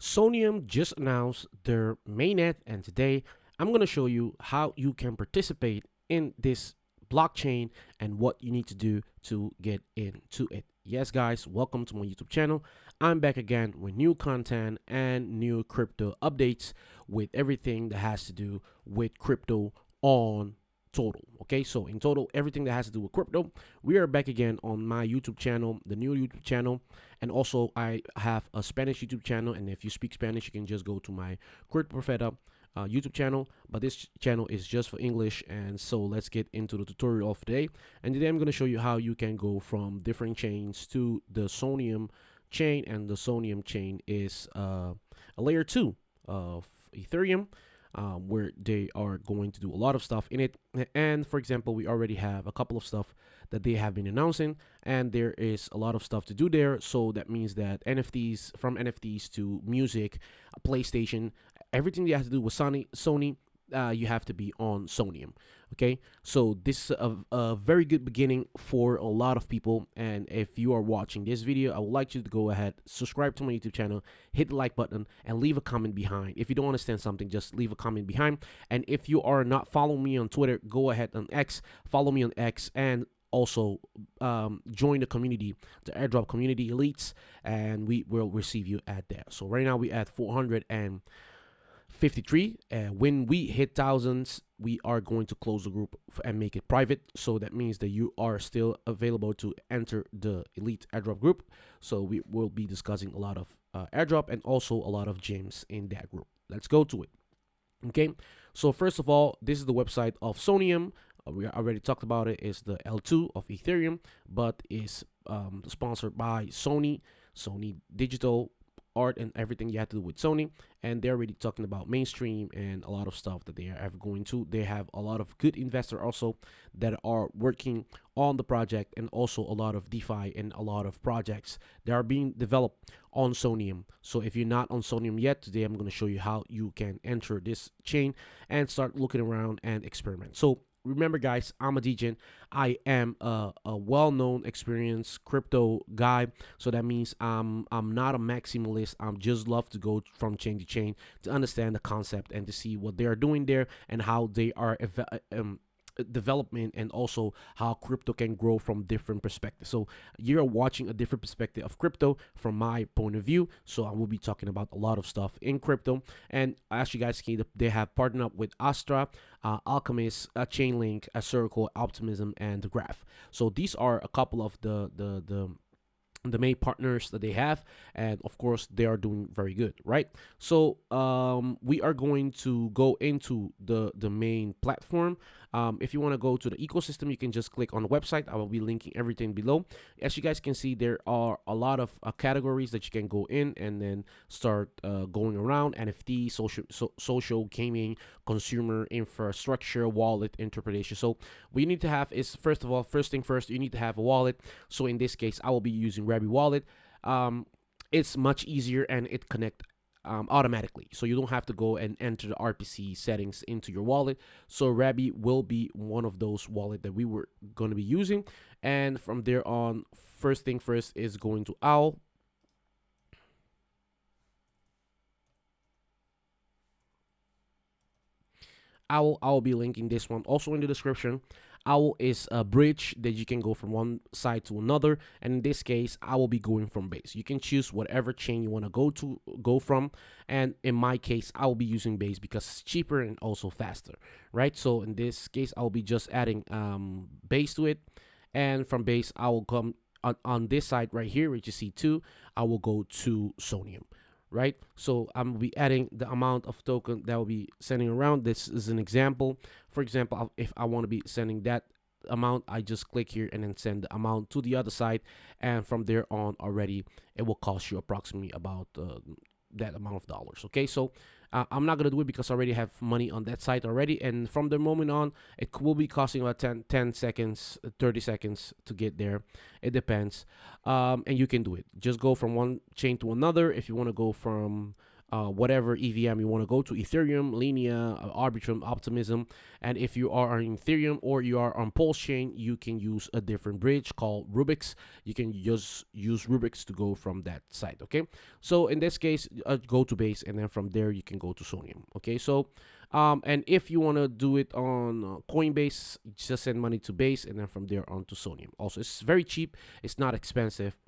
Soneium just announced their mainnet, and today I'm going to show you how you can participate in this blockchain and what you need to do to get into it. Yes, guys, welcome to my YouTube channel. I'm back again with new content and new crypto updates with everything that has to do with crypto on total. Okay, so in total, everything that has to do with crypto, we are back again on my YouTube channel, the new YouTube channel. And also I have a Spanish YouTube channel, and if you speak Spanish, you can just go to my Crypto Profeta YouTube channel, but this channel is just for English. And so let's get into the tutorial of today. And today I'm going to show you how you can go from different chains to the Soneium chain, and the Soneium chain is a layer 2 of Ethereum, where they are going to do a lot of stuff in it. And for example, we already have a couple of stuff that they have been announcing, and there is a lot of stuff to do there. So that means that NFTs, from NFTs to music, PlayStation, everything that has to do with Sony, you have to be on Soneium. Okay, so this is a very good beginning for a lot of people. And if you are watching this video, I would like you to go ahead, subscribe to my YouTube channel, hit the like button, and leave a comment behind. If you don't understand something, just leave a comment behind. And if you are not following me on Twitter, go ahead on X, follow me on X, and also join the community, the Airdrop community elites, and we will receive you at there. So right now we at 453, and when we hit thousands, we are going to close the group and make it private. So that means that you are still available to enter the elite Airdrop group. So we will be discussing a lot of Airdrop and also a lot of gems in that group. Let's go to it. Okay, so first of all, this is the website of Soneium. We already talked about it. It's the L2 of Ethereum, but is sponsored by Sony Digital Art, and everything you have to do with Sony. And they're already talking about mainstream and a lot of stuff that they are going to. They have a lot of good investors also that are working on the project, and also a lot of DeFi and a lot of projects that are being developed on Soneium. So if you're not on Soneium yet, today I'm going to show you how you can enter this chain and start looking around and experiment. So remember, guys, I'm a DJ. I am a well-known, experienced crypto guy. So that means I'm not a maximalist. I'm just love to go from chain to chain to understand the concept and to see what they are doing there and how they are development, and also how crypto can grow from different perspectives. So you're watching a different perspective of crypto from my point of view. So I will be talking about a lot of stuff in crypto. And as you guys see, they have partnered up with Astra, Alchemist, Chainlink, Circle, Optimism, and the Graph. So these are a couple of the main partners that they have, and of course they are doing very good, right? So we are going to go into the main platform. If you want to go to the ecosystem, you can just click on the website. I will be linking everything below. As you guys can see, there are a lot of categories that you can go in and then start going around: NFT, social gaming, consumer, infrastructure, wallet, interpretation. So what you need to have is, first of all, first thing first, you need to have a wallet. So in this case, I will be using Rabi Wallet. It's much easier, and it connects automatically, so you don't have to go and enter the RPC settings into your wallet. So Rabi will be one of those wallet that we were going to be using. And from there on, first thing first is going to Owl. I'll be linking this one also in the description. Owl is a bridge that you can go from one side to another, and in this case, I will be going from Base. You can choose whatever chain you want to go from, and in my case, I will be using Base because it's cheaper and also faster, right? So in this case, I'll be just adding Base to it, and from Base, I will come on this side right here, which you see 2. I will go to Soneium. Right, so I'm gonna be adding the amount of token that will be sending around. This is an example. For example, if I want to be sending that amount, I just click here and then send the amount to the other side, and from there on already it will cost you approximately about that amount of dollars. Okay, so I'm not gonna do it because I already have money on that side already, and from the moment on, it will be costing about 10 seconds, 30 seconds to get there. It depends, and you can do it. Just go from one chain to another. If you want to go from whatever EVM you want to go to, Ethereum, Linea, Arbitrum, Optimism. And if you are on Ethereum or you are on Pulse Chain, you can use a different bridge called Rubix. You can just use Rubix to go from that site, okay? So in this case, go to Base, and then from there you can go to Soneium, okay? So and if you want to do it on Coinbase, just send money to Base, and then from there on to Soneium. Also, it's very cheap. It's not expensive.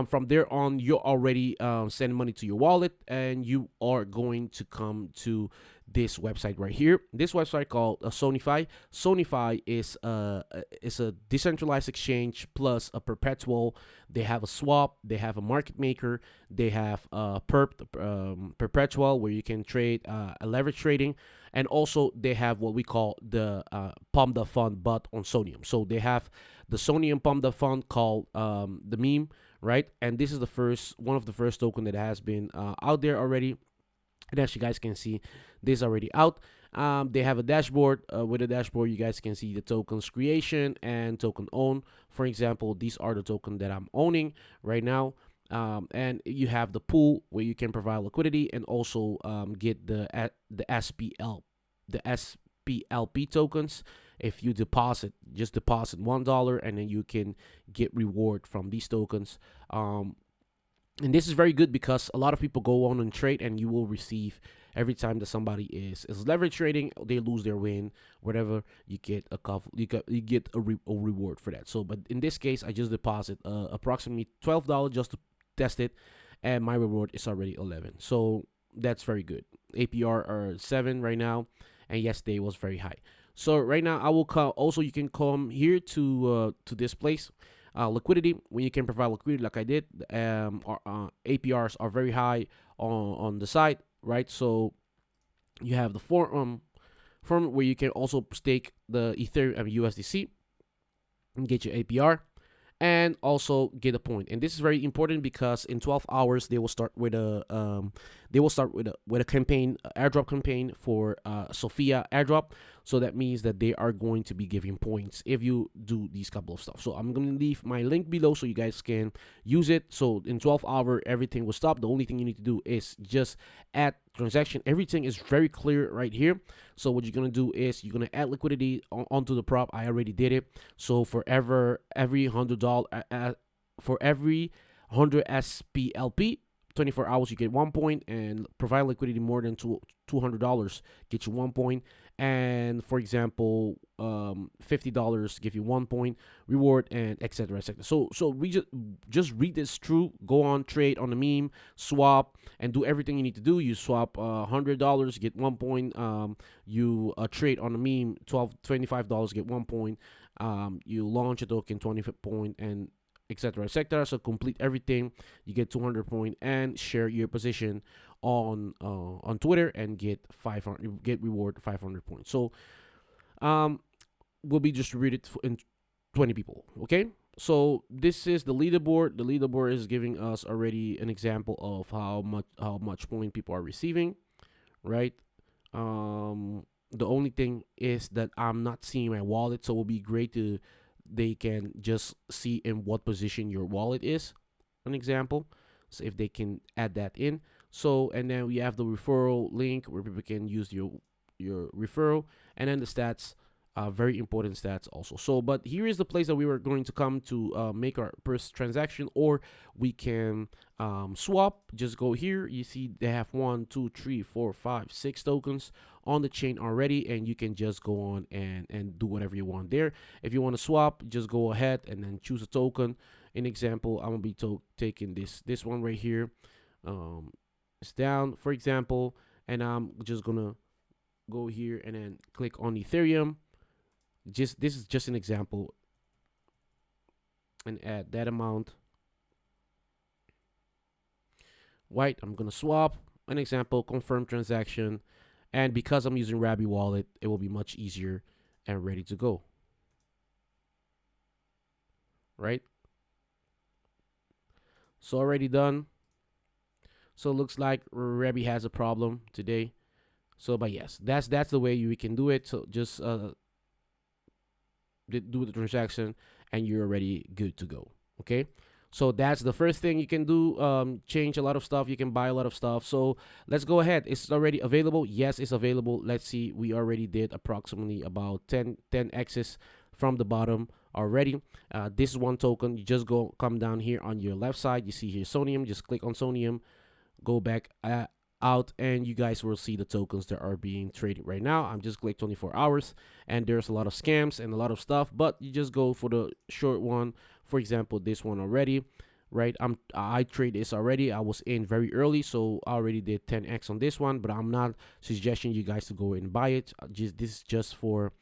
From there on, you're already sending money to your wallet, and you are going to come to this website right here. This website called Sonefi. Sonefi is a decentralized exchange plus a perpetual. They have a swap. They have a market maker. They have perpetual, where you can trade a leverage trading. And also they have what we call the pump the fund bot on Soneium. So they have the Soneium pump the fund called the meme, right? And this is the one of the first token that has been out there already. And as you guys can see, this is already out. They have a dashboard. With a dashboard, you guys can see the tokens creation and token own. For example, these are the token that I'm owning right now. And you have the pool where you can provide liquidity and also get the SPLP tokens. If you just deposit $1, and then you can get reward from these tokens. And this is very good because a lot of people go on and trade, and you will receive every time that somebody is leverage trading, they lose their win, whatever, you get a reward for that. So, but in this case, I just deposit approximately $12 just to test it, and my reward is already 11. So that's very good. APR are 7 right now, and yesterday was very high. So right now I will call. Also, you can come here to this place. Liquidity, when you can provide liquidity like I did. APRs are very high on the site, right? So you have the form where you can also stake the Ethereum USDC and get your APR, and also get a point. And this is very important because in 12 hours they will start with a campaign, airdrop campaign for Sophia airdrop. So that means that they are going to be giving points if you do these couple of stuff. So I'm going to leave my link below so you guys can use it. So in 12 hours, everything will stop. The only thing you need to do is just add transaction. Everything is very clear right here. So what you're going to do is you're going to add liquidity onto the prop. I already did it. So for every $100, for every 100 SPLP, 24 hours you get 1 point, and provide liquidity more than $200 get you 1 point. And for example, $50 give you 1 point reward, and etc, etc. So we just read this through. Go on, trade on the meme, swap, and do everything you need to do. You swap $100, get 1 point. You trade on the meme, $25 get 1 point. You launch a token, 25 point, and etc, etc. So complete everything, you get 200 point, and share your position on Twitter and get 500. You get reward 500 points. So will be distributed in 20 people. Okay, so this is the leaderboard. The leaderboard is giving us already an example of how much point people are receiving, right? The only thing is that I'm not seeing my wallet, so it will be great to they can just see in what position your wallet is, an example. So if they can add that in. So, and then we have the referral link where people can use your referral, and then the stats, very important stats also. So, but here is the place that we were going to come to make our first transaction, or we can swap. Just go here. You see they have 1, 2, 3, 4, 5, 6 tokens on the chain already, and you can just go on and do whatever you want there. If you want to swap, just go ahead and then choose a token. In example, I'm gonna be taking this one right here. It's down, for example, and I'm just gonna go here and then click on Ethereum. This is just an example, and add that amount. Right, I'm gonna swap. An example, confirm transaction, and because I'm using Rabby wallet, it will be much easier and ready to go. Right, so already done. So it looks like Rabby has a problem today. So, but yes, that's the way you can do it. So just do the transaction, and you're already good to go. Okay. So that's the first thing you can do. Change a lot of stuff. You can buy a lot of stuff. So let's go ahead. It's already available. Yes, it's available. Let's see. We already did approximately about 10 X's from the bottom already. This is one token. You just come down here on your left side. You see here Soneium. Just click on Soneium. Go back out, and you guys will see the tokens that are being traded right now. I'm just click 24 hours, and there's a lot of scams and a lot of stuff, but you just go for the short one. For example, this one already, right? I trade this already. I was in very early, so I already did 10x on this one, but I'm not suggesting you guys to go and buy it. This is just for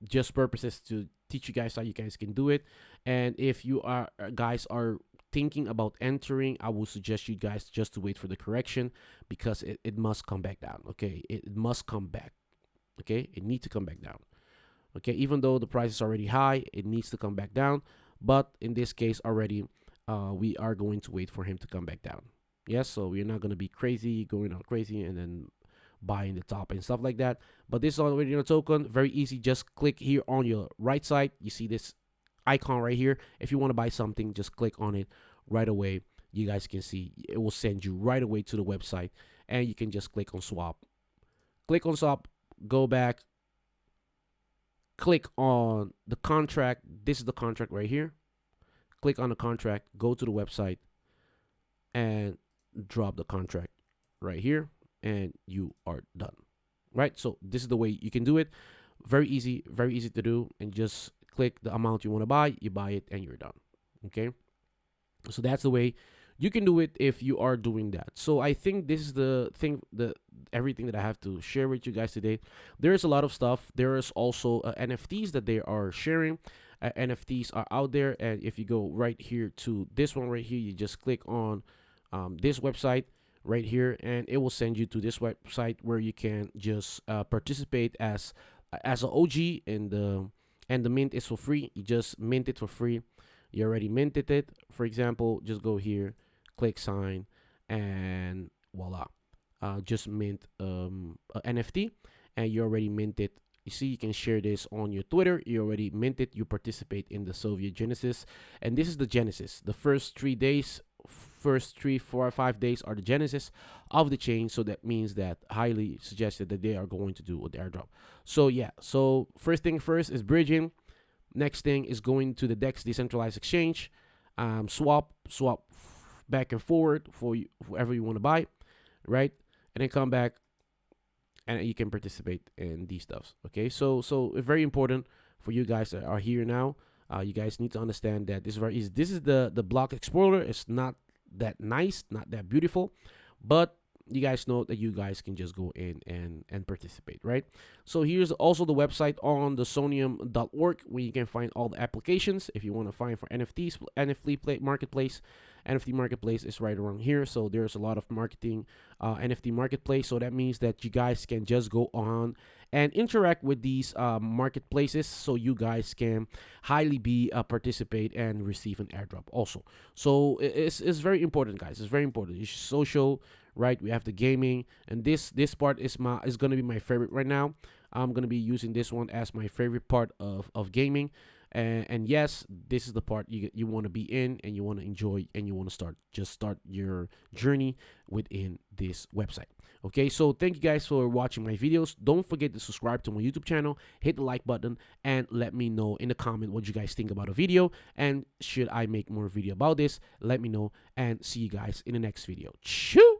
just purposes to teach you guys how you guys can do it. And if you are guys are thinking about entering, I will suggest you guys just to wait for the correction, because it must come back down. Okay, it must come back. Okay, it needs to come back down. Okay, even though the price is already high, it needs to come back down. But in this case already, we are going to wait for him to come back down. Yes, so we're not going to be crazy, going on crazy and then buying the top and stuff like that. But this is already in a token. Very easy. Just click here on your right side. You see this icon right here. If you want to buy something, just click on it right away. You guys can see it will send you right away to the website, and you can just click on swap. Click on swap, go back, click on the contract. This is the contract right here. Click on the contract, go to the website, and drop the contract right here, and you are done. Right? So this is the way you can do it. Very easy to do, and just click the amount you want to buy, you buy it, and you're done. Okay, so that's the way you can do it if you are doing that. So I think this is the thing, everything that I have to share with you guys today. There's a lot of stuff. There is also NFTs that they are sharing. NFTs are out there, and if you go right here to this one right here, you just click on this website right here, and it will send you to this website where you can just participate as an OG, and the mint is for free. You just mint it for free. You already minted it. For example, just go here, click sign, and voila, just mint a NFT, and you already minted. You see, you can share this on your Twitter. You already minted. You participate in the Soviet Genesis, and this is the Genesis. The first 3 days, first 3, 4, or 5 days are the Genesis of the chain. So that means that highly suggested that they are going to do with the airdrop. So yeah, so first thing first is bridging. Next thing is going to the DEX decentralized exchange, swap back and forward for whoever you want to buy, right? And then come back, and you can participate in these stuffs. Okay, so it's very important for you guys that are here now. You guys need to understand that this is very easy. This is the block explorer. It's not that nice, not that beautiful, but you guys know that you guys can just go in and participate, right? So here's also the website on the soneium.org where you can find all the applications if you want to find for NFTs. NFT marketplace is right around here. So there's a lot of marketing NFT marketplace. So that means that you guys can just go on and interact with these marketplaces, so you guys can highly be participate and receive an airdrop also. So it's very important, guys. It's very important. It's social, right? We have the gaming, and this part is gonna be my favorite right now. I'm gonna be using this one as my favorite part of gaming. And yes, this is the part you want to be in, and you want to enjoy, and you want to start your journey within this website. Okay, so thank you guys for watching my videos. Don't forget to subscribe to my YouTube channel, hit the like button, and let me know in the comment what you guys think about a video, and should I make more video about this. Let me know, and see you guys in the next video. Choo!